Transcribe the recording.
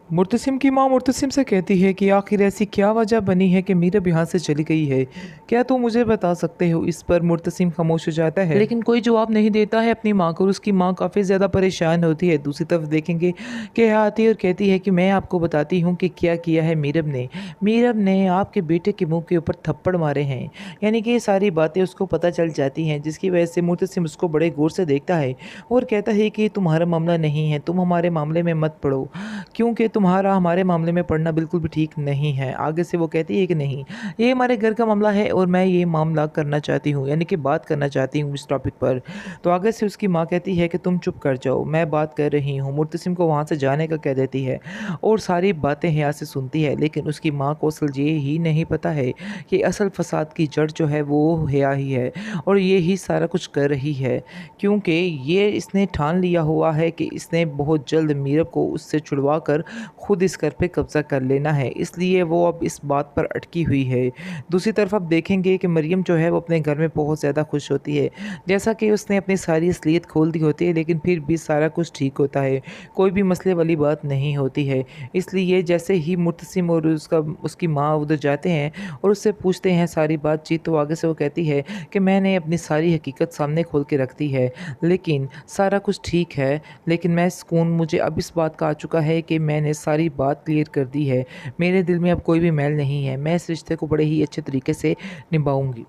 मुर्तसिम की माँ मुर्तसिम से कहती है कि आखिर ऐसी क्या वजह बनी है कि मीरब यहाँ से चली गई है। क्या तुम मुझे बता सकते हो। इस पर मुर्तसिम खामोश हो जाता है, लेकिन कोई जवाब नहीं देता है अपनी माँ को। उसकी माँ काफ़ी ज़्यादा परेशान होती है। दूसरी तरफ देखेंगे कि यह आती है और कहती है कि मैं आपको बताती हूँ कि क्या किया है मीरब ने आपके बेटे के मुंह के ऊपर थप्पड़ मारे हैं। यानी कि ये सारी बातें उसको पता चल जाती हैं, जिसकी वजह से मुर्तसिम उसको बड़े गौर से देखता है और कहता है कि तुम्हारा मामला नहीं है, तुम हमारे मामले में मत पड़ो, क्योंकि तुम्हारा हमारे मामले में पड़ना बिल्कुल भी ठीक नहीं है। आगे से वो कहती है कि नहीं, ये हमारे घर का मामला है और मैं ये मामला करना चाहती हूँ, यानी कि बात करना चाहती हूँ इस टॉपिक पर। तो आगे से उसकी माँ कहती है कि तुम चुप कर जाओ, मैं बात कर रही हूँ। मुर्तसिम को वहाँ से जाने का कह देती है और सारी बातें यहाँ से सुनती है, लेकिन उसकी माँ को असल ये ही नहीं पता है कि असल फसाद की जड़ जो है वो हिया ही है और ये ही सारा कुछ कर रही है, क्योंकि ये इसने ठान लिया हुआ है कि इसने बहुत जल्द मीरब को उससे छुड़वा कर खुद इस घर पे कब्ज़ा कर लेना है, इसलिए वो अब इस बात पर अटकी हुई है। दूसरी तरफ अब देखेंगे कि मरियम जो है वो अपने घर में बहुत ज़्यादा खुश होती है, जैसा कि उसने अपनी सारी असलियत खोल दी होती है, लेकिन फिर भी सारा कुछ ठीक होता है, कोई भी मसले वाली बात नहीं होती है। इसलिए जैसे ही मुर्तसिम और उसकी माँ उधर जाते हैं और उससे पूछते हैं सारी बातचीत, तो आगे से वो कहती है कि मैंने अपनी सारी हकीकत सामने खोल के रख दी है, लेकिन सारा कुछ ठीक है, लेकिन मैं सुकून मुझे अब इस बात का आ चुका है कि मैंने सारी बात क्लियर कर दी है। मेरे दिल में अब कोई भी मैल नहीं है, मैं इस रिश्ते को बड़े ही अच्छे तरीके से निभाऊंगी।